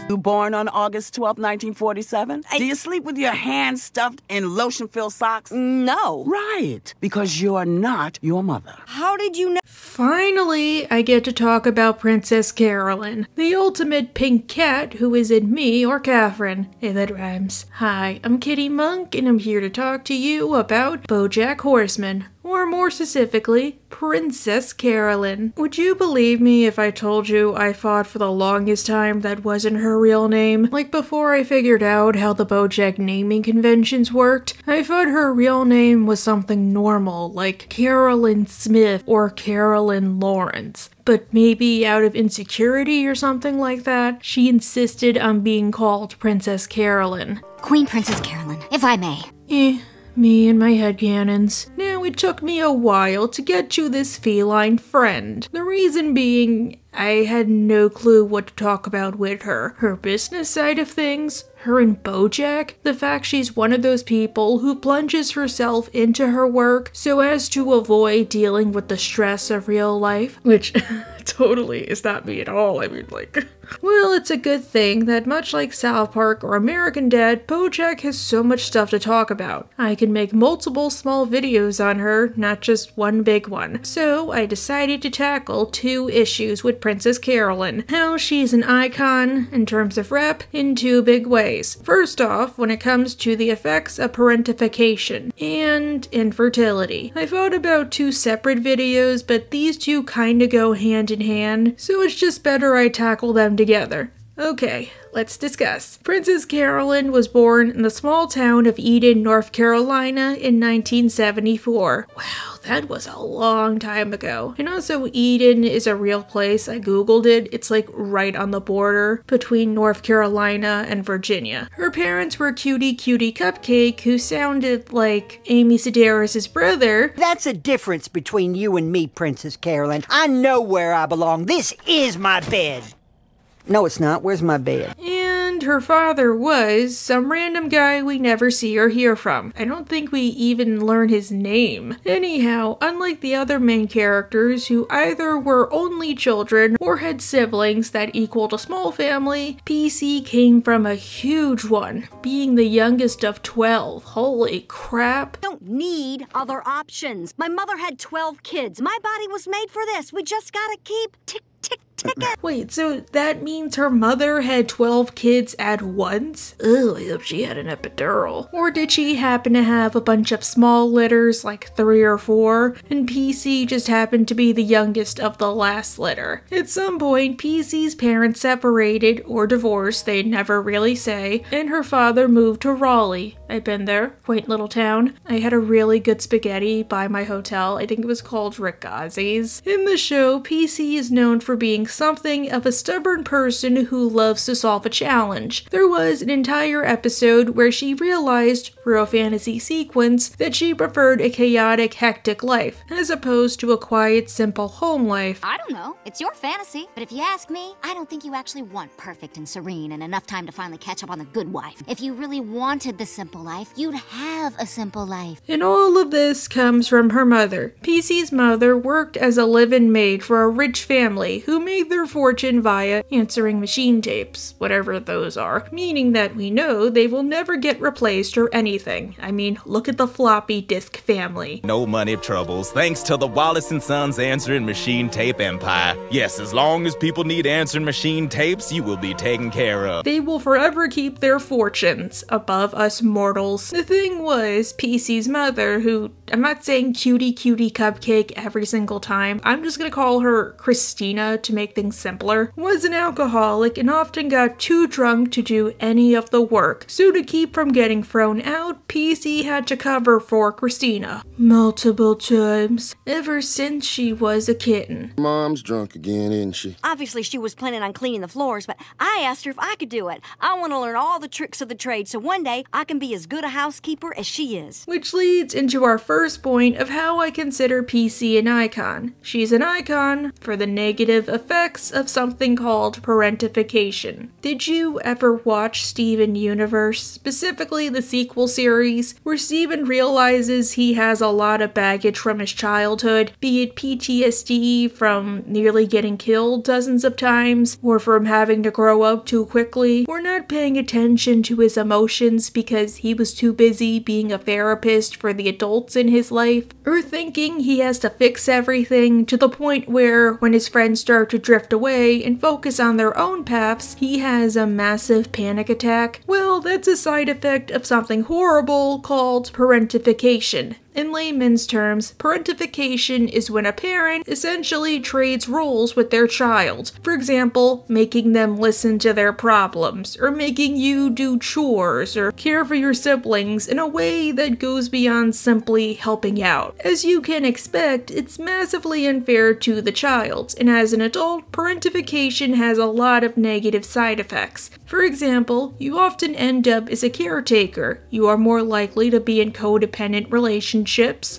You born on August 12, 1947? Do you sleep with your hands stuffed in lotion-filled socks? No. Right, because you're not your mother. How did you know? Finally, I get to talk about Princess Carolyn, the ultimate pink cat who isn't me or Catherine. Hey, that rhymes. Hi, I'm Kitty Monk, and I'm here to talk to you about BoJack Horseman. Or more specifically, Princess Carolyn. Would you believe me if I told you I thought for the longest time that wasn't her real name? Like before I figured out how the BoJack naming conventions worked, I thought her real name was something normal, like Carolyn Smith or Carolyn Lawrence. But maybe out of insecurity or something like that, she insisted on being called Princess Carolyn. Queen Princess Carolyn, if I may. Me and my headcanons. Now, it took me a while to get to this feline friend. The reason being, I had no clue what to talk about with her. Her business side of things, her and BoJack, the fact she's one of those people who plunges herself into her work so as to avoid dealing with the stress of real life, which totally is not me at all. I mean, like... Well, it's a good thing that much like South Park or American Dad, BoJack has so much stuff to talk about. I can make multiple small videos on her, not just one big one. So I decided to tackle 2 issues with Princess Carolyn. How she's an icon, in terms of rep, in 2 big ways. First off, when it comes to the effects of parentification and infertility. I thought about 2 separate videos, but these 2 kinda go hand in hand, so it's just better I tackle them together. Okay, let's discuss. Princess Carolyn was born in the small town of Eden, North Carolina in 1974. Wow, that was a long time ago. And also, Eden is a real place. I googled it. It's like right on the border between North Carolina and Virginia. Her parents were Cutie Cupcake, who sounded like Amy Sedaris' brother. That's a difference between you and me, Princess Carolyn. I know where I belong. This is my bed. No, it's not. Where's my bed? And her father was some random guy we never see or hear from. I don't think we even learn his name. Anyhow, unlike the other main characters who either were only children or had siblings that equaled a small family, PC came from a huge one, being the youngest of 12. Holy crap. Don't need other options. My mother had 12 kids. My body was made for this. We just gotta keep tick. Wait, so that means her mother had 12 kids at once? Ugh, I hope she had an epidural. Or did she happen to have a bunch of small litters, like 3 or 4, and PC just happened to be the youngest of the last litter? At some point, PC's parents separated or divorced, they never really say, and her father moved to Raleigh. I've been there, quaint little town. I had a really good spaghetti by my hotel. I think it was called Riccazzi's. In the show, PC is known for being something of a stubborn person who loves to solve a challenge. There was an entire episode where she realized, through a fantasy sequence, that she preferred a chaotic, hectic life, as opposed to a quiet, simple home life. I don't know. It's your fantasy. But if you ask me, I don't think you actually want perfect and serene and enough time to finally catch up on the good wife. If you really wanted the simple life, you'd have a simple life. And all of this comes from her mother. PC's mother worked as a live-in maid for a rich family who made their fortune via answering machine tapes, whatever those are, meaning that we know they will never get replaced or anything. I mean, look at the floppy disk family. No money troubles, thanks to the Wallace & Sons answering machine tape empire. Yes, as long as people need answering machine tapes, you will be taken care of. They will forever keep their fortunes above us mortals. The thing was, PC's mother, who, I'm not saying Cutie Cupcake every single time, I'm just gonna call her Christina to make things simpler, was an alcoholic and often got too drunk to do any of the work. So to keep from getting thrown out, PC had to cover for Christina multiple times, ever since she was a kitten. Mom's drunk again, isn't she? Obviously, she was planning on cleaning the floors, but I asked her if I could do it. I want to learn all the tricks of the trade so one day I can be as good a housekeeper as she is. Which leads into our first point of how I consider PC an icon. She's an icon for the negative effects of something called parentification. Did you ever watch Steven Universe, specifically the sequel series, where Steven realizes he has a lot of baggage from his childhood, be it PTSD from nearly getting killed dozens of times, or from having to grow up too quickly, or not paying attention to his emotions because he was too busy being a therapist for the adults in his life, or thinking he has to fix everything to the point where when his friends start to drift away and focus on their own paths, he has a massive panic attack. Well, that's a side effect of something horrible called parentification. In layman's terms, parentification is when a parent essentially trades roles with their child. For example, making them listen to their problems, or making you do chores, or care for your siblings in a way that goes beyond simply helping out. As you can expect, it's massively unfair to the child, and as an adult, parentification has a lot of negative side effects. For example, you often end up as a caretaker. You are more likely to be in codependent relationships,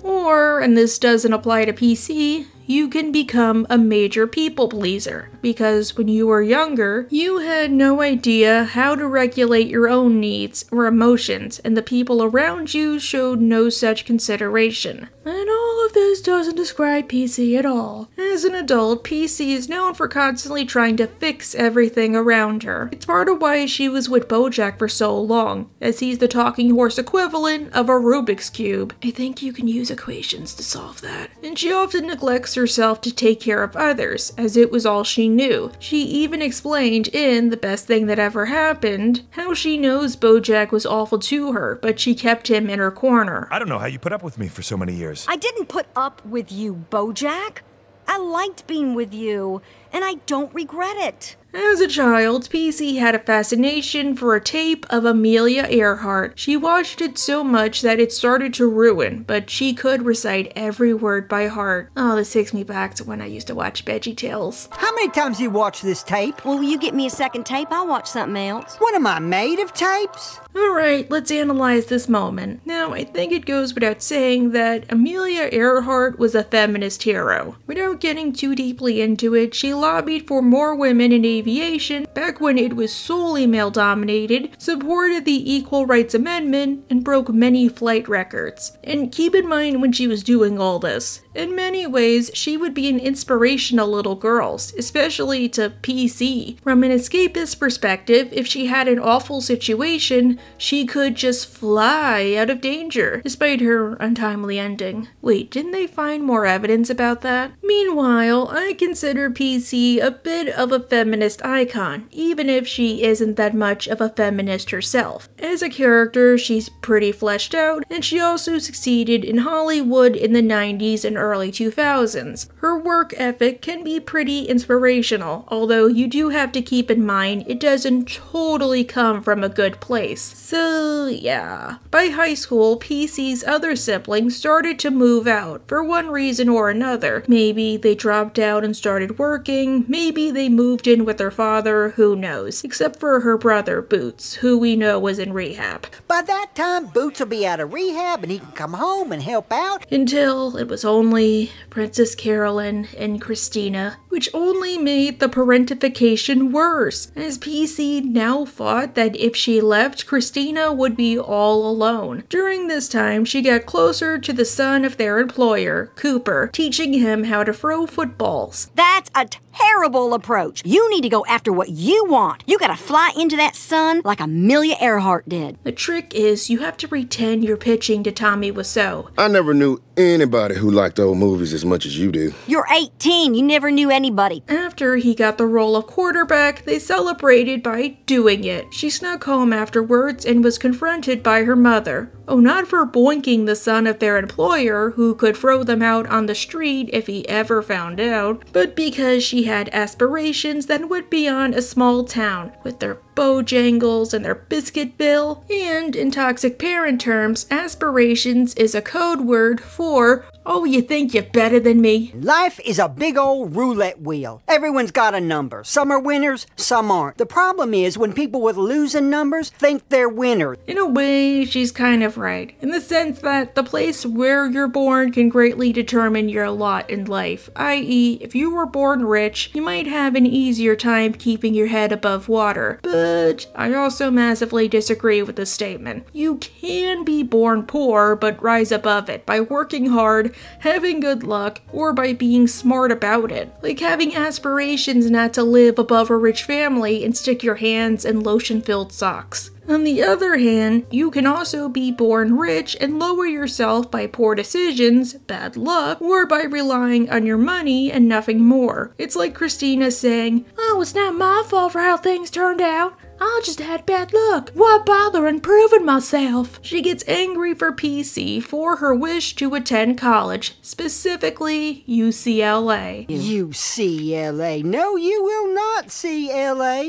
or, and this doesn't apply to PC, you can become a major people pleaser, because when you were younger, you had no idea how to regulate your own needs or emotions, and the people around you showed no such consideration. And all of this doesn't describe PC at all. As an adult, PC is known for constantly trying to fix everything around her. It's part of why she was with Bojack for so long, as he's the talking horse equivalent of a Rubik's Cube. I think you can use equations to solve that. And she often neglects herself to take care of others, as it was all she knew. She even explained in The Best Thing That Ever Happened how she knows Bojack was awful to her, but she kept him in her corner. I don't know how you put up with me for so many years. I didn't put up with you, Bojack. I liked being with you, and I don't regret it. As a child, PC had a fascination for a tape of Amelia Earhart. She watched it so much that it started to ruin, but she could recite every word by heart. Oh, this takes me back to when I used to watch VeggieTales. How many times you watch this tape? Well, will you get me a second tape? I'll watch something else. What am I, made of tapes? Alright, let's analyze this moment. Now, I think it goes without saying that Amelia Earhart was a feminist hero. Without getting too deeply into it, she lobbied for more women in aviation back when it was solely male-dominated, supported the Equal Rights Amendment, and broke many flight records. And keep in mind when she was doing all this, in many ways, she would be an inspiration to little girls, especially to PC. From an escapist perspective, if she had an awful situation, she could just fly out of danger, despite her untimely ending. Wait, didn't they find more evidence about that? Meanwhile, I consider PC a bit of a feminist icon, even if she isn't that much of a feminist herself. As a character, she's pretty fleshed out, and she also succeeded in Hollywood in the 90s and early 2000s. Her work ethic can be pretty inspirational, although you do have to keep in mind it doesn't totally come from a good place. So yeah. By high school, PC's other siblings started to move out, for one reason or another. Maybe they dropped out and started working, maybe they moved in with their father, who knows. Except for her brother, Boots, who we know was in rehab. By that time, Boots will be out of rehab and he can come home and help out. Until it was only Princess Carolyn and Christina, which only made the parentification worse, as PC now thought that if she left, Christina would be all alone. During this time, she got closer to the son of their employer, Cooper, teaching him how to throw footballs. That's a terrible approach. You need to go after what you want. You gotta fly into that sun like Amelia Earhart did. The trick is you have to pretend you're pitching to Tommy Wiseau. I never knew anybody who liked old movies as much as you do. You're 18. You never knew anybody. After he got the role of quarterback, they celebrated by doing it. She snuck home afterwards and was confronted by her mother. Oh, not for boinking the son of their employer, who could throw them out on the street if he ever found out, but because she had aspirations that went beyond a small town, with their Bojangles and their Biscuitville. And in toxic parent terms, aspirations is a code word for, oh, you think you're better than me? Life is a big old roulette wheel. Everyone's got a number. Some are winners, some aren't. The problem is when people with losing numbers think they're winners. In a way, she's kind of right, in the sense that the place where you're born can greatly determine your lot in life, i.e., if you were born rich, you might have an easier time keeping your head above water. But I also massively disagree with this statement. You can be born poor, but rise above it by working hard, having good luck, or by being smart about it. Like having aspirations not to live above a rich family and stick your hands in lotion-filled socks. On the other hand, you can also be born rich and lower yourself by poor decisions, bad luck, or by relying on your money and nothing more. It's like Christina saying, "Oh, it's not my fault for how things turned out. I just had bad luck. Why bother improving myself?" She gets angry for PC for her wish to attend college, specifically UCLA. UCLA. No, you will not see LA.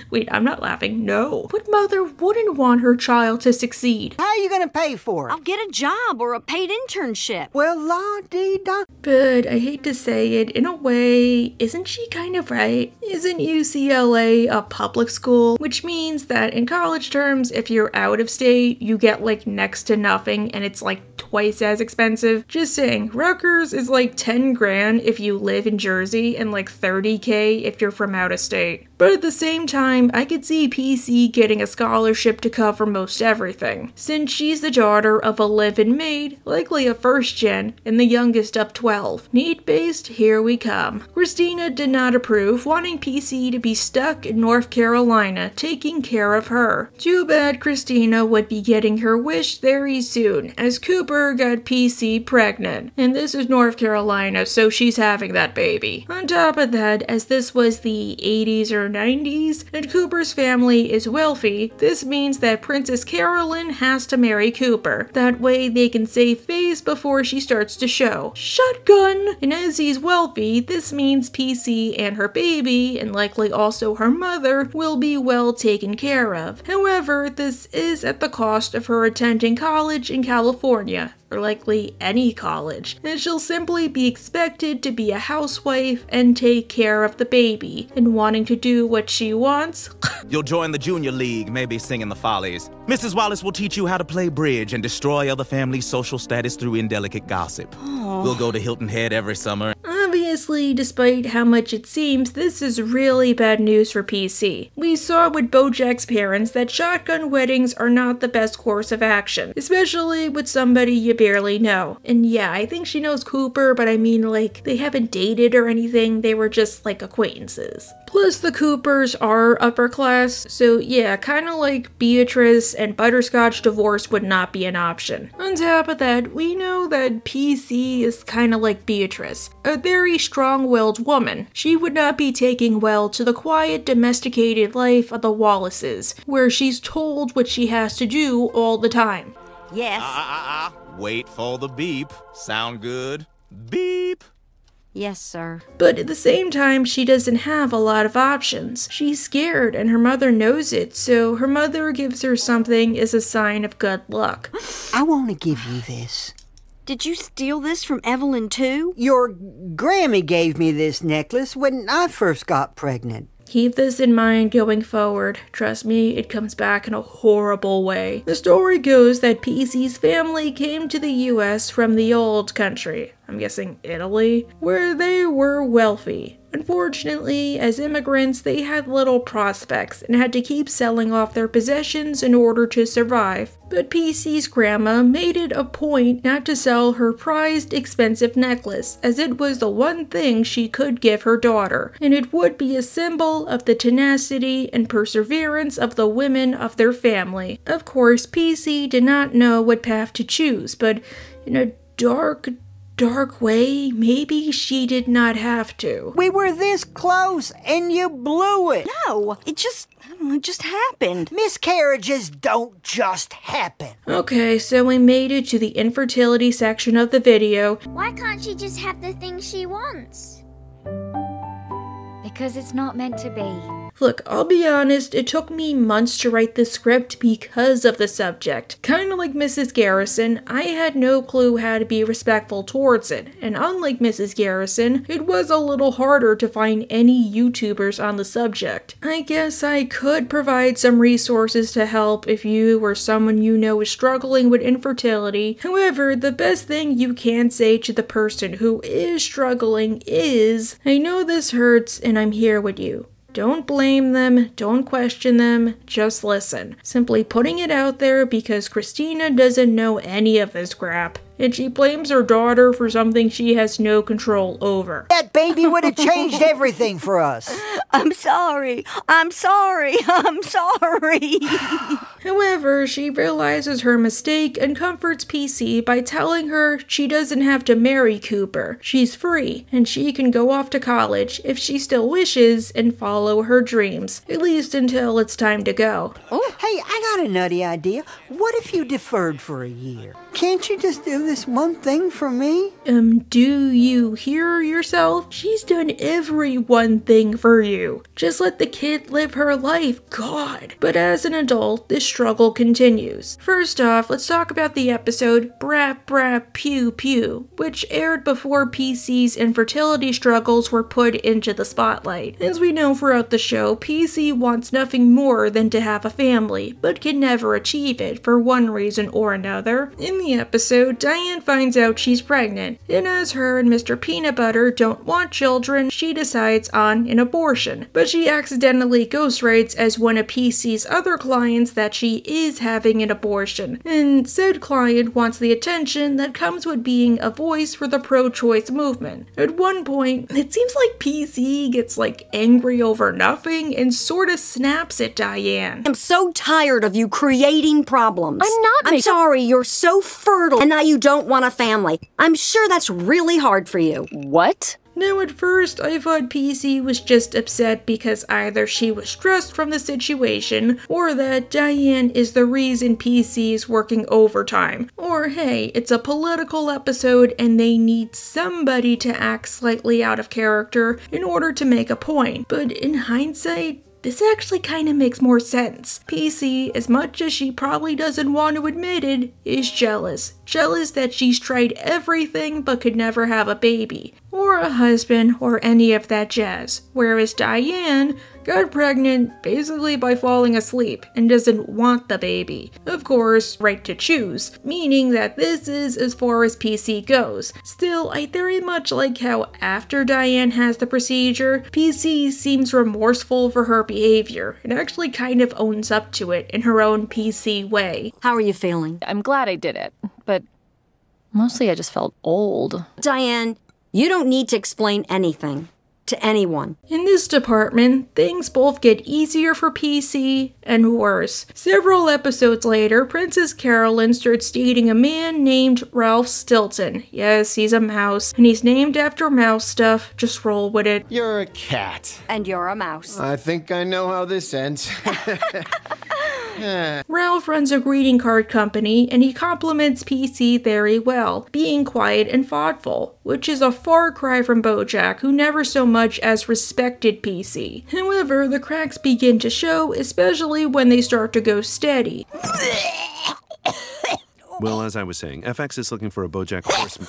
Wait, I'm not laughing. No. What mother wouldn't want her child to succeed? How are you gonna pay for it? I'll get a job or a paid internship. Well, la-dee-da. But I hate to say it, in a way, isn't she kind of right? Isn't UCLA a public school? Which means that in college terms, if you're out of state, you get like next to nothing and it's like twice as expensive. Just saying, Rutgers is like 10 grand if you live in Jersey and like 30K if you're from out of state. But at the same time, I could see PC getting a scholarship to cover most everything, since she's the daughter of a live-in maid, likely a first-gen, and the youngest of 12. Need-based, here we come. Christina did not approve, wanting PC to be stuck in North Carolina, taking care of her. Too bad Christina would be getting her wish very soon, as Cooper got PC pregnant. And this is North Carolina, so she's having that baby. On top of that, as this was the 80s or 90s, and Cooper's family is wealthy, this means that Princess Carolyn has to marry Cooper. That way they can save face before she starts to show. Shotgun! And as he's wealthy, this means PC and her baby, and likely also her mother, will be well taken care of. However, this is at the cost of her attending college in California, or likely any college, and she'll simply be expected to be a housewife and take care of the baby, and wanting to do what she wants. You'll join the junior league, maybe singing the Follies. Mrs. Wallace will teach you how to play bridge and destroy other families' social status through indelicate gossip. We'll go to Hilton Head every summer. Obviously, despite how much it seems, this is really bad news for PC. We saw with BoJack's parents that shotgun weddings are not the best course of action, especially with somebody you barely know. And yeah, I think she knows Cooper, but I mean, like, they haven't dated or anything, they were just like acquaintances. Plus, the Coopers are upper class, so yeah, kinda like Beatrice and Butterscotch divorce would not be an option. On top of that, we know that PC is kinda like Beatrice, a very strong-willed woman. She would not be taking well to the quiet, domesticated life of the Wallaces, where she's told what she has to do all the time. Yes. Wait for the beep. Sound good? Beep. Yes, sir. But at the same time, she doesn't have a lot of options. She's scared and her mother knows it, so her mother gives her something as a sign of good luck. I want to give you this. Did you steal this from Evelyn too? Your Grammy gave me this necklace when I first got pregnant. Keep this in mind going forward. Trust me, it comes back in a horrible way. The story goes that PC's family came to the US from the old country, I'm guessing Italy, where they were wealthy. Unfortunately, as immigrants, they had little prospects and had to keep selling off their possessions in order to survive. But PC's grandma made it a point not to sell her prized, expensive necklace, as it was the one thing she could give her daughter, and it would be a symbol of the tenacity and perseverance of the women of their family. Of course, PC did not know what path to choose, but in a dark way, maybe she did not have to. We were this close and you blew it. No, it just happened. Miscarriages don't just happen. Okay, so we made it to the infertility section of the video. Why can't she just have the thing she wants? Because it's not meant to be. Look, I'll be honest, it took me months to write this script because of the subject. Kinda like Mrs. Garrison, I had no clue how to be respectful towards it, and unlike Mrs. Garrison, it was a little harder to find any YouTubers on the subject. I guess I could provide some resources to help if you or someone you know is struggling with infertility. However, the best thing you can say to the person who is struggling is, I know this hurts and I'm here with you. Don't blame them, don't question them, just listen. Simply putting it out there because Christina doesn't know any of this crap, and she blames her daughter for something she has no control over. That baby would have changed everything for us. I'm sorry. I'm sorry. I'm sorry. However, she realizes her mistake and comforts PC by telling her she doesn't have to marry Cooper. She's free, and she can go off to college if she still wishes and follow her dreams, at least until it's time to go. Oh, hey, I got a nutty idea. What if you deferred for a year? Can't you just do this one thing for me? Do you hear yourself? She's done every one thing for you. Just let the kid live her life, God. But as an adult, this struggle continues. First off, let's talk about the episode Brap Brap Pew Pew, which aired before PC's infertility struggles were put into the spotlight. As we know throughout the show, PC wants nothing more than to have a family, but can never achieve it for one reason or another. In the episode, Diane finds out she's pregnant, and as her and Mr. Peanut Butter don't want children, she decides on an abortion. But she accidentally ghostwrites as one of PC's other clients that she is having an abortion, and said client wants the attention that comes with being a voice for the pro-choice movement. At one point, it seems like PC gets angry over nothing and sorta snaps at Diane. I'm so tired of you creating problems. I'm sorry, you're so fertile, and now you don't want a family. I'm sure that's really hard for you. What? Now at first, I thought PC was just upset because either she was stressed from the situation, or that Diane is the reason PC is working overtime. Or hey, it's a political episode and they need somebody to act slightly out of character in order to make a point. But in hindsight, this actually kind of makes more sense. PC, as much as she probably doesn't want to admit it, is jealous. Jealous that she's tried everything but could never have a baby, or a husband, or any of that jazz. Whereas Diane got pregnant basically by falling asleep and doesn't want the baby. Of course, right to choose, meaning that this is as far as PC goes. Still, I very much like how after Diane has the procedure, PC seems remorseful for her behavior and actually kind of owns up to it in her own PC way. How are you feeling? I'm glad I did it, but mostly I just felt old. Diane, you don't need to explain anything to anyone. In this department, things both get easier for PC and worse. Several episodes later, Princess Carolyn starts dating a man named Ralph Stilton. Yes, he's a mouse, and he's named after mouse stuff. Just roll with it. You're a cat. And you're a mouse. I think I know how this ends. Ralph runs a greeting card company, and he compliments PC very well, being quiet and thoughtful, which is a far cry from BoJack, who never so much as respected PC. However, the cracks begin to show, especially when they start to go steady. Well, as I was saying, FX is looking for a BoJack Horseman.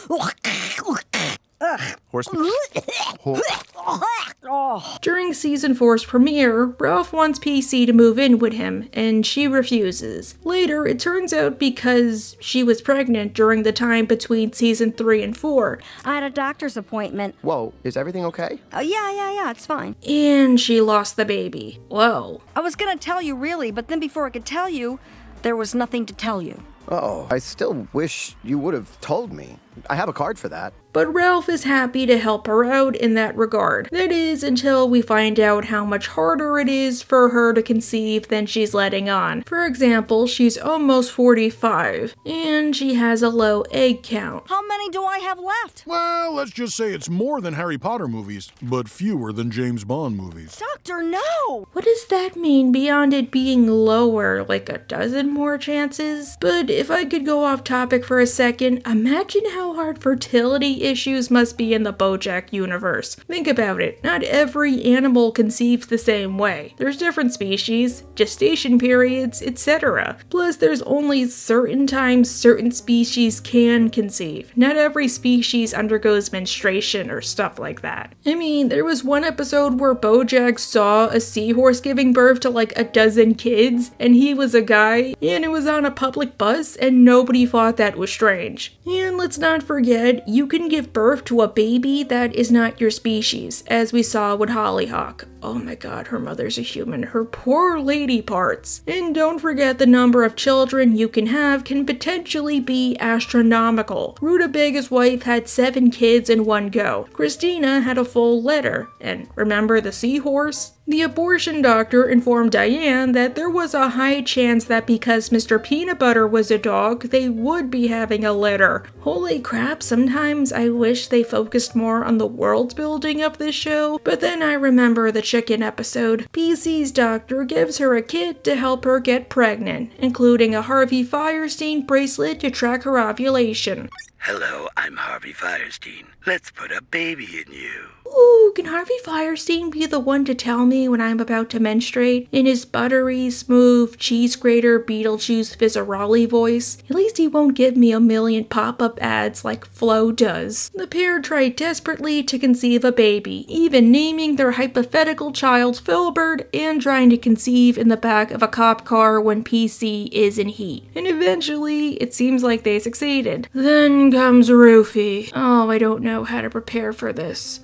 During season 4's premiere, Ralph wants PC to move in with him, and she refuses. Later, it turns out because she was pregnant during the time between season 3 and 4. I had a doctor's appointment. Whoa, is everything okay? Oh, yeah, it's fine. And she lost the baby. Whoa. I was gonna tell you really, but then before I could tell you, there was nothing to tell you. Oh, I still wish you would have told me. I have a card for that. But Ralph is happy to help her out in that regard. That is, until we find out how much harder it is for her to conceive than she's letting on. For example, she's almost 45, and she has a low egg count. How many do I have left? Well, let's just say it's more than Harry Potter movies, but fewer than James Bond movies. Doctor, no! What does that mean beyond it being lower, like a dozen more chances? But if I could go off topic for a second, imagine how hard fertility issues must be in the BoJack universe. Think about it, not every animal conceives the same way. There's different species, gestation periods, etc. Plus, there's only certain times certain species can conceive. Not every species undergoes menstruation or stuff like that. I mean, there was one episode where BoJack saw a seahorse giving birth to like a dozen kids, and he was a guy, and it was on a public bus, and nobody thought that was strange. And let's not forget, you can give birth to a baby that is not your species, as we saw with Hollyhock. Oh my god, her mother's a human. Her poor lady parts. And don't forget the number of children you can have can potentially be astronomical. Rutabaga's wife had 7 kids in one go. Christina had a full litter. And remember the seahorse? The abortion doctor informed Diane that there was a high chance that because Mr. Peanut Butter was a dog, they would be having a litter. Holy crap, sometimes I wish they focused more on the world building of this show, but then I remember the chicken episode. PC's doctor gives her a kit to help her get pregnant, including a Harvey Fierstein bracelet to track her ovulation. Hello, I'm Harvey Fierstein. Let's put a baby in you. Ooh, can Harvey Fierstein be the one to tell me when I'm about to menstruate? In his buttery, smooth, cheese grater, Beetlejuice Fizzarolli voice? At least he won't give me a million pop-up ads like Flo does. The pair tried desperately to conceive a baby, even naming their hypothetical child Filbert and trying to conceive in the back of a cop car when PC is in heat. And eventually, it seems like they succeeded. Then comes Rufy. Oh, I don't know how to prepare for this.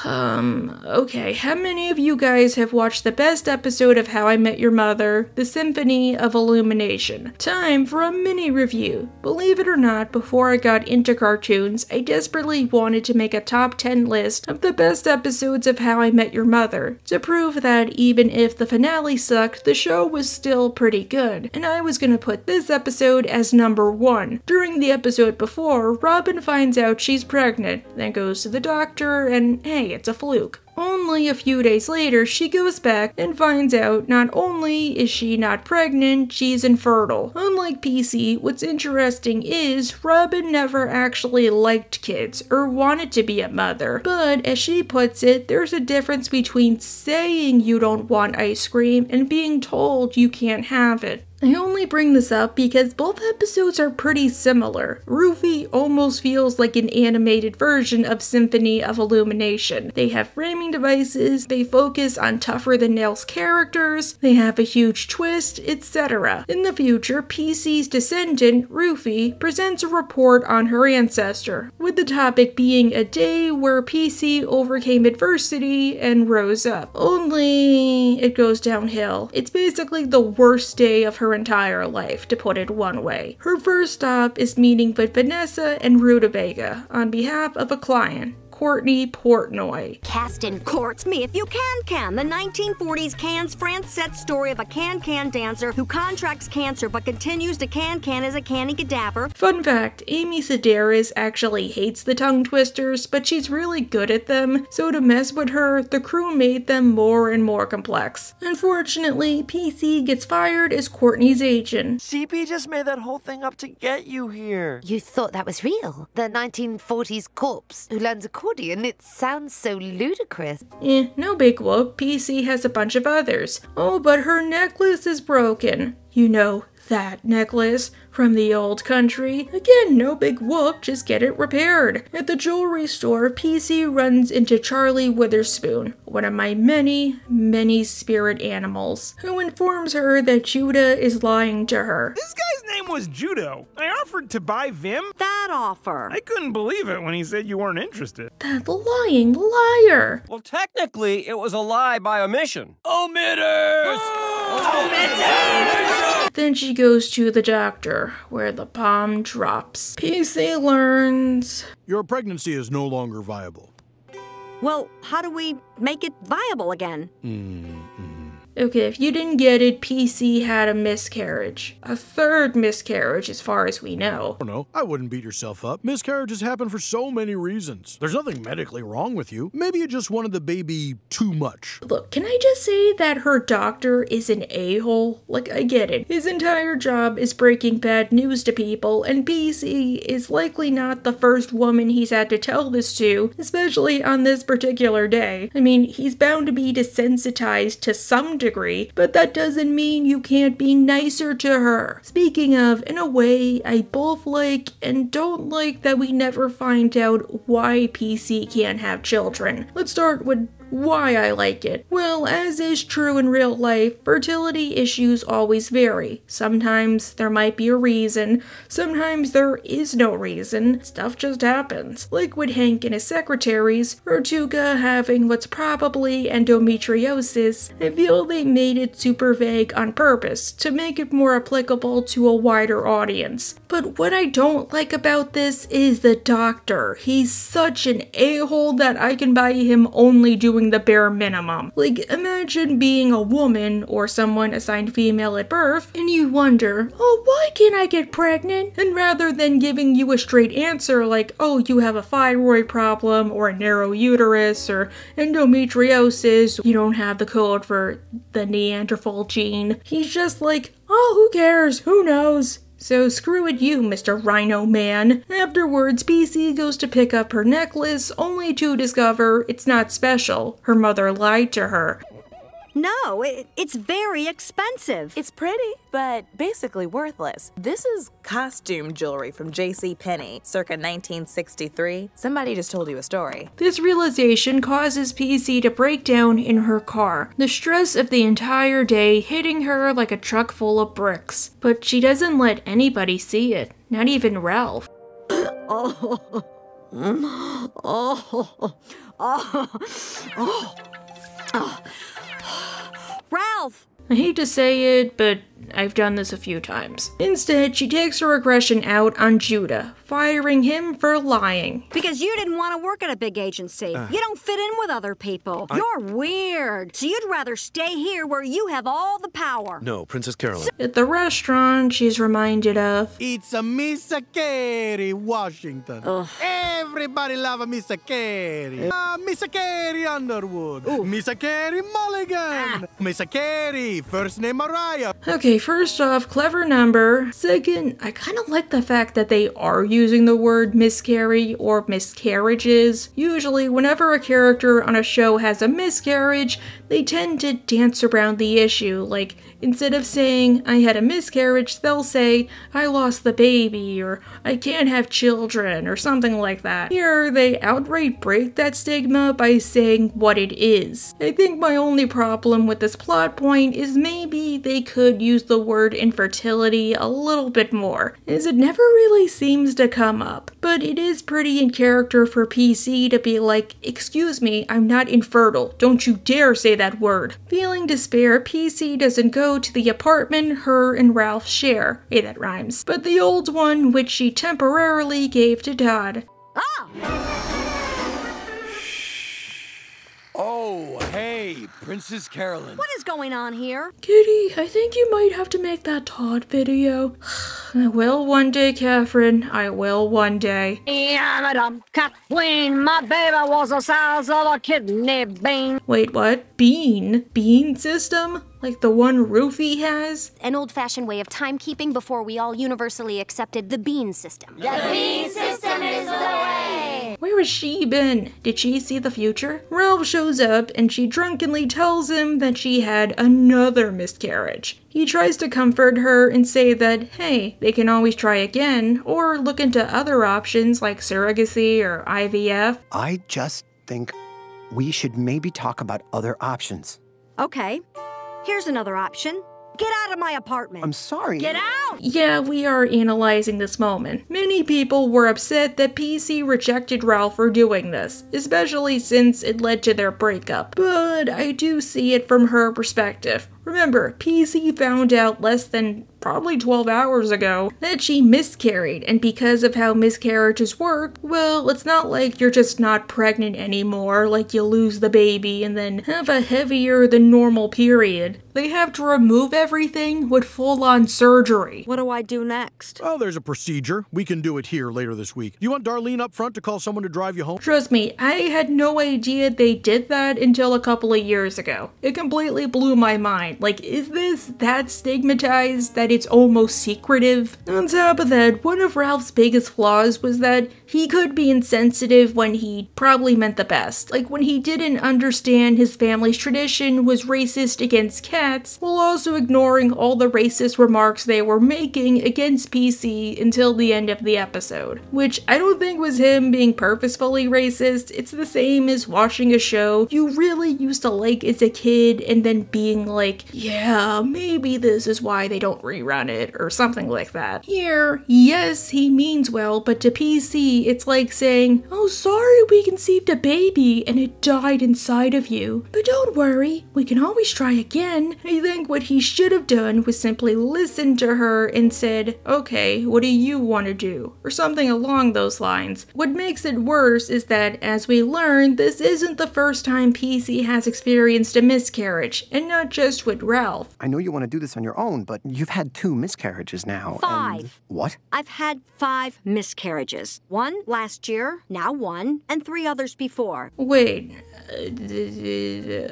Okay, how many of you guys have watched the best episode of How I Met Your Mother, The Symphony of Illumination? Time for a mini review. Believe it or not, before I got into cartoons, I desperately wanted to make a top 10 list of the best episodes of How I Met Your Mother, to prove that even if the finale sucked, the show was still pretty good, and I was gonna put this episode as number 1. During the episode before, Robin finds out she's pregnant, then goes to the doctor, and hey, it's a fluke. Only a few days later, she goes back and finds out not only is she not pregnant, she's infertile. Unlike PC, what's interesting is Robin never actually liked kids or wanted to be a mother. But as she puts it, there's a difference between saying you don't want ice cream and being told you can't have it. I only bring this up because both episodes are pretty similar. Rufy almost feels like an animated version of Symphony of Illumination. They have framing devices, they focus on tougher-than-nails characters, they have a huge twist, etc. In the future, PC's descendant, Rufy, presents a report on her ancestor, with the topic being a day where PC overcame adversity and rose up. Only it goes downhill. It's basically the worst day of her entire life, to put it one way. Her first stop is meeting with Vanessa and Rutabaga on behalf of a client, Courtney Portnoy. Cast in Courts Me If You Can. The 1940s Cannes France set story of a can-can dancer who contracts cancer but continues to can-can as a canny cadaver. Fun fact, Amy Sedaris actually hates the tongue twisters, but she's really good at them, so to mess with her, the crew made them more and more complex. Unfortunately, PC gets fired as Courtney's agent. CP just made that whole thing up to get you here. You thought that was real? The 1940s corpse who learns accordion? It sounds so ludicrous. No big whoop. PC has a bunch of others. Oh, but her necklace is broken. You know, that necklace from the old country. Again, no big whoop, just get it repaired. At the jewelry store, PC runs into Charlie Witherspoon, one of my many, many spirit animals, who informs her that Judah is lying to her. This guy's name was Judo. I offered to buy Vim. That offer. I couldn't believe it when he said you weren't interested. That lying liar. Well, technically, it was a lie by omission. Omitters! Omitters! Then she goes to the doctor, where the bomb drops. PC learns... Your pregnancy is no longer viable. Well, how do we make it viable again? Okay, if you didn't get it, PC had a miscarriage. A third miscarriage, as far as we know. Oh, no, I wouldn't beat yourself up. Miscarriages happen for so many reasons. There's nothing medically wrong with you. Maybe you just wanted the baby too much. Look, can I just say that her doctor is an a-hole? Like, I get it. His entire job is breaking bad news to people, and PC is likely not the first woman he's had to tell this to, especially on this particular day. I mean, he's bound to be desensitized to some degree, but that doesn't mean you can't be nicer to her. Speaking of, in a way, I both like and don't like that we never find out why PC can't have children. Let's start with why I like it. Well, as is true in real life, fertility issues always vary. Sometimes there might be a reason, sometimes there is no reason. Stuff just happens. Like with Hank and his secretaries, Tortuga having what's probably endometriosis. I feel they made it super vague on purpose to make it more applicable to a wider audience. But what I don't like about this is the doctor. He's such an a-hole that I can buy him only doing the bare minimum. Like, imagine being a woman or someone assigned female at birth and you wonder, oh, why can't I get pregnant? And rather than giving you a straight answer like, oh, you have a thyroid problem or a narrow uterus or endometriosis, you don't have the code for the Neanderthal gene, he's just like, oh, who cares? Who knows? So screw it you, Mr. Rhino Man. Afterwards, PC goes to pick up her necklace, only to discover it's not special. Her mother lied to her. No, it's very expensive. It's pretty, but basically worthless. This is costume jewelry from JCPenney, circa 1963. Somebody just told you a story. This realization causes PC to break down in her car, the stress of the entire day hitting her like a truck full of bricks. But she doesn't let anybody see it, not even Ralph. Ralph! I hate to say it, but I've done this a few times. Instead, she takes her aggression out on Judah, firing him for lying. Because you didn't want to work at a big agency. You don't fit in with other people. You're weird. So you'd rather stay here where you have all the power. No, Princess Carolyn. At the restaurant, she's reminded of... It's a Missa Carey, Washington. Everybody love a Missa Carey. Missa Carey Underwood. Missa Carey Mulligan. Missa Carey, first name Mariah. Okay, first off, clever number. Second, I kind of like the fact that they are using the word miscarry or miscarriages. Usually, whenever a character on a show has a miscarriage, they tend to dance around the issue. Like, instead of saying, I had a miscarriage, they'll say, I lost the baby, or I can't have children, or something like that. Here, they outright break that stigma by saying what it is. I think my only problem with this plot point is maybe they could use the word infertility a little bit more, as it never really seems to come up. But it is pretty in character for PC to be like, excuse me, I'm not infertile, don't you dare say that word. Feeling despair, PC doesn't go to the apartment her and Ralph share. Hey, that rhymes. But the old one, which she temporarily gave to Todd. Oh, hey, Princess Carolyn. What is going on here? Kitty, I think you might have to make that Todd video. I will one day, Catherine. I will one day. Yeah, Madame Kathleen, my baby was the size of a kidney bean. Wait, what? Bean? Bean system? Like the one Rufy has? An old-fashioned way of timekeeping before we all universally accepted the bean system. The bean system is the way! Where has she been? Did she see the future? Ralph shows up and she drunkenly tells him that she had another miscarriage. He tries to comfort her and say that, hey, they can always try again, or look into other options like surrogacy or IVF. I just think we should maybe talk about other options. Okay. Here's another option. Get out of my apartment. I'm sorry. Get out! Yeah, we are analyzing this moment. Many people were upset that PC rejected Ralph for doing this, especially since it led to their breakup. But I do see it from her perspective. Remember, PC found out less than probably 12 hours ago that she miscarried, and because of how miscarriages work, well, it's not like you're just not pregnant anymore, like you lose the baby and then have a heavier than normal period. They have to remove everything with full-on surgery. What do I do next? Oh, there's a procedure. We can do it here later this week. You want Darlene up front to call someone to drive you home? Trust me, I had no idea they did that until a couple of years ago. It completely blew my mind. Like, is this that stigmatized that it's almost secretive? On top of that, one of Ralph's biggest flaws was that he could be insensitive when he probably meant the best. Like when he didn't understand his family's tradition was racist against cats, while also ignoring all the racist remarks they were making against PC until the end of the episode. Which I don't think was him being purposefully racist. It's the same as watching a show you really used to like as a kid and then being like, yeah, maybe this is why they don't rerun it, or something like that. Here, yes, he means well, but to PC, it's like saying, oh, sorry we conceived a baby and it died inside of you. But don't worry, we can always try again. I think what he should have done was simply listen to her and said, okay, what do you want to do? Or something along those lines. What makes it worse is that, as we learn, this isn't the first time PC has experienced a miscarriage, and not just with Ralph. I know you want to do this on your own, but you've had 2 miscarriages now. 5. And what? I've had 5 miscarriages. 1 last year, now 1, and 3 others before. Wait,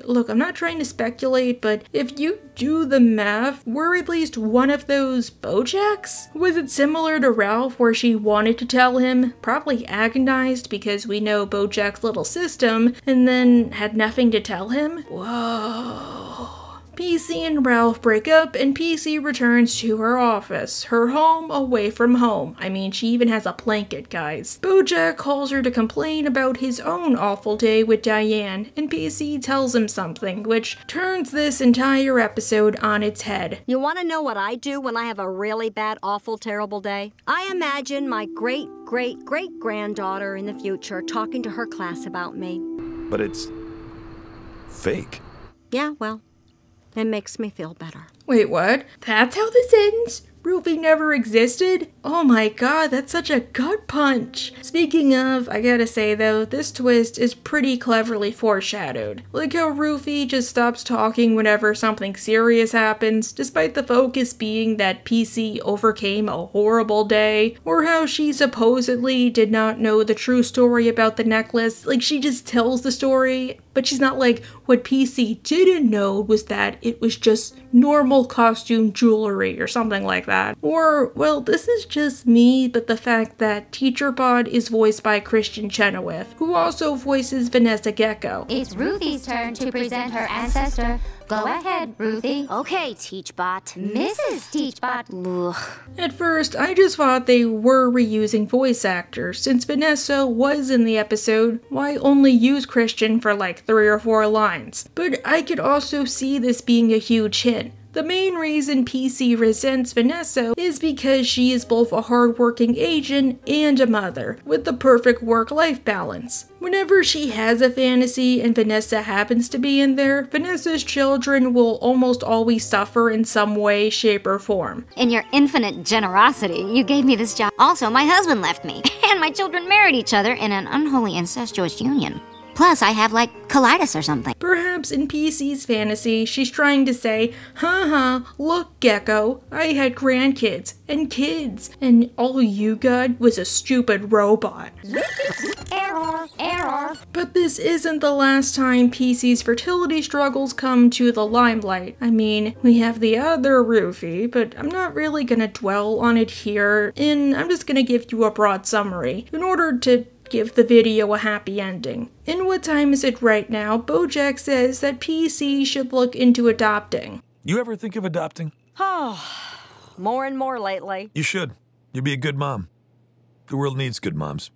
look, I'm not trying to speculate, but if you do the math, were at least one of those Bojacks? Was it similar to Ralph where she wanted to tell him, probably agonized because we know Bojack's little system, and then had nothing to tell him? Whoa. PC and Ralph break up, and PC returns to her office, her home away from home. I mean, she even has a blanket, guys. Bojack calls her to complain about his own awful day with Diane, and PC tells him something, which turns this entire episode on its head. You want to know what I do when I have a really bad, awful, terrible day? I imagine my great-great-great-granddaughter in the future talking to her class about me. But it's fake. Yeah, well, it makes me feel better. Wait, what? That's how this ends? Rufy never existed? Oh my god, that's such a gut punch. Speaking of, I gotta say though, this twist is pretty cleverly foreshadowed. Like how Rufy just stops talking whenever something serious happens, despite the focus being that PC overcame a horrible day, or how she supposedly did not know the true story about the necklace. Like she just tells the story, but she's not like, what PC didn't know was that it was just normal costume jewelry or something like that. Or, well, this is just me, but the fact that Teacher Pod is voiced by Christian Chenoweth, who also voices Vanessa Gecko. It's Ruthie's turn to present her ancestor. Go ahead, Ruthie. Okay, Teachbot. Mrs. Teachbot. Ugh. At first, I just thought they were reusing voice actors. Since Vanessa was in the episode, why only use Christian for like 3 or 4 lines? But I could also see this being a huge hit. The main reason PC resents Vanessa is because she is both a hardworking agent and a mother, with the perfect work-life balance. Whenever she has a fantasy and Vanessa happens to be in there, Vanessa's children will almost always suffer in some way, shape, or form. In your infinite generosity, you gave me this job. Also, my husband left me, and my children married each other in an unholy incestuous union. Plus, I have, like, colitis or something. Perhaps in PC's fantasy, she's trying to say, haha, look, Gecko, I had grandkids and kids, and all you got was a stupid robot. Error, error. But this isn't the last time PC's fertility struggles come to the limelight. I mean, we have the other Rufy, but I'm not really gonna dwell on it here, and I'm just gonna give you a broad summary in order to give the video a happy ending. In What Time Is It Right Now, Bojack says that PC should look into adopting. You ever think of adopting? Oh, more and more lately. You should. You'd be a good mom. The world needs good moms.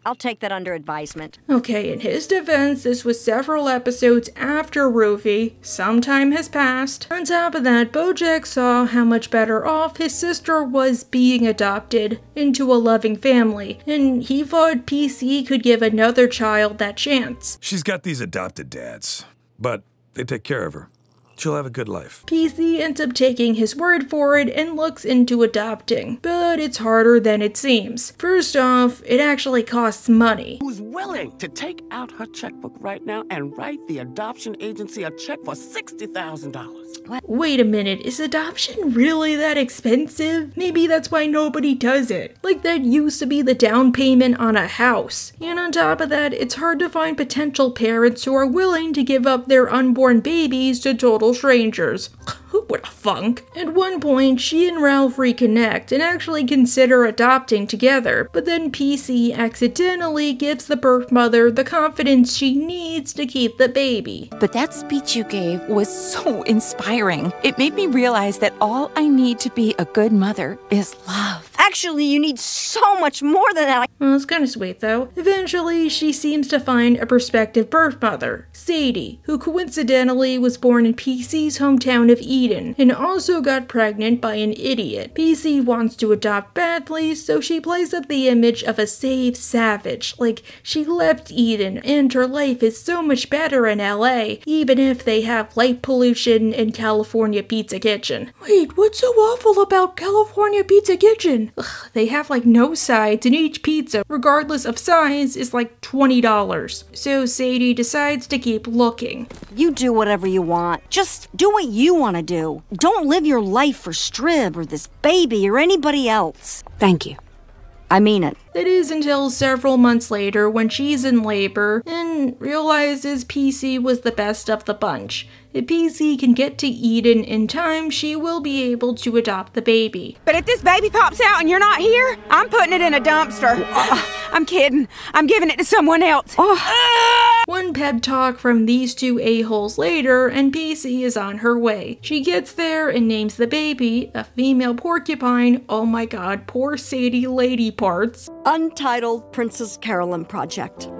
I'll take that under advisement. Okay, in his defense, this was several episodes after Rufy. Some time has passed. On top of that, Bojack saw how much better off his sister was being adopted into a loving family, and he thought PC could give another child that chance. She's got these adopted dads, but they take care of her. She'll have a good life. PC ends up taking his word for it and looks into adopting, but it's harder than it seems. First off, it actually costs money. Who's willing to take out her checkbook right now and write the adoption agency a check for $60,000? Wait a minute, is adoption really that expensive? Maybe that's why nobody does it. Like, that used to be the down payment on a house. And on top of that, it's hard to find potential parents who are willing to give up their unborn babies to total strangers. Who would have thunk? At one point, she and Ralph reconnect and actually consider adopting together, but then PC accidentally gives the birth mother the confidence she needs to keep the baby. But that speech you gave was so inspiring. It made me realize that all I need to be a good mother is love. Actually, you need so much more than that. Well, it's kind of sweet, though. Eventually, she seems to find a prospective birth mother, Sadie, who coincidentally was born in PC's hometown of Eden, and also got pregnant by an idiot. PC wants to adopt badly, so she plays up the image of a saved savage, like she left Eden, and her life is so much better in LA, even if they have light pollution and California Pizza Kitchen. Wait, what's so awful about California Pizza Kitchen? Ugh, they have like no sides, and each pizza, regardless of size, is like $20. So Sadie decides to keep looking. You do whatever you want. Just do what you want to do. Don't live your life for Strib or this baby or anybody else. Thank you. I mean it. It is until several months later when she's in labor and realizes PC was the best of the bunch. If PC can get to Eden in time, she will be able to adopt the baby. But if this baby pops out and you're not here, I'm putting it in a dumpster. I'm kidding. I'm giving it to someone else. One pep talk from these two a-holes later, and PC is on her way. She gets there and names the baby a female porcupine. Oh my god, poor Sadie lady parts. Untitled Princess Carolyn Project.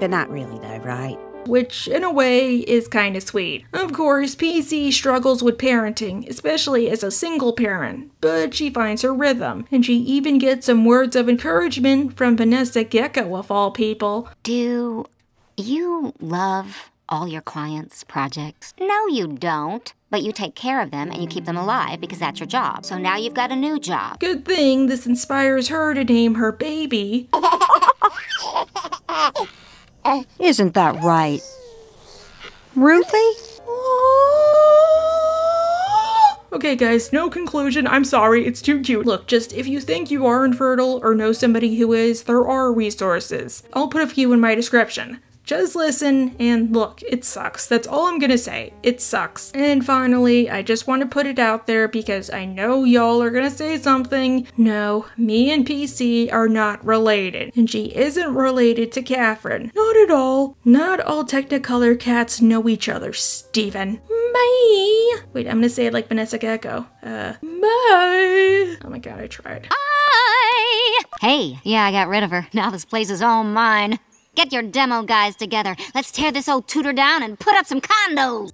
But not really though, right? Which, in a way, is kinda sweet. Of course, PC struggles with parenting, especially as a single parent, but she finds her rhythm, and she even gets some words of encouragement from Vanessa Gecko, of all people. Do you love all your clients' projects? No, you don't. But you take care of them and you keep them alive because that's your job. So now you've got a new job. Good thing this inspires her to name her baby. Isn't that right? Ruthie? Okay guys, no conclusion, I'm sorry, it's too cute. Look, just if you think you are infertile or know somebody who is, there are resources. I'll put a few in my description. Just listen and look, it sucks. That's all I'm gonna say. It sucks. And finally, I just want to put it out there because I know y'all are gonna say something. No, me and PC are not related. And she isn't related to Catherine. Not at all. Not all Technicolor cats know each other, Steven. Bye! Wait, I'm gonna say it like Vanessa Gecko. Bye! Oh my god, I tried. Bye! Hey, yeah, I got rid of her. Now this place is all mine. Get your demo guys together. Let's tear this old tutor down and put up some condos.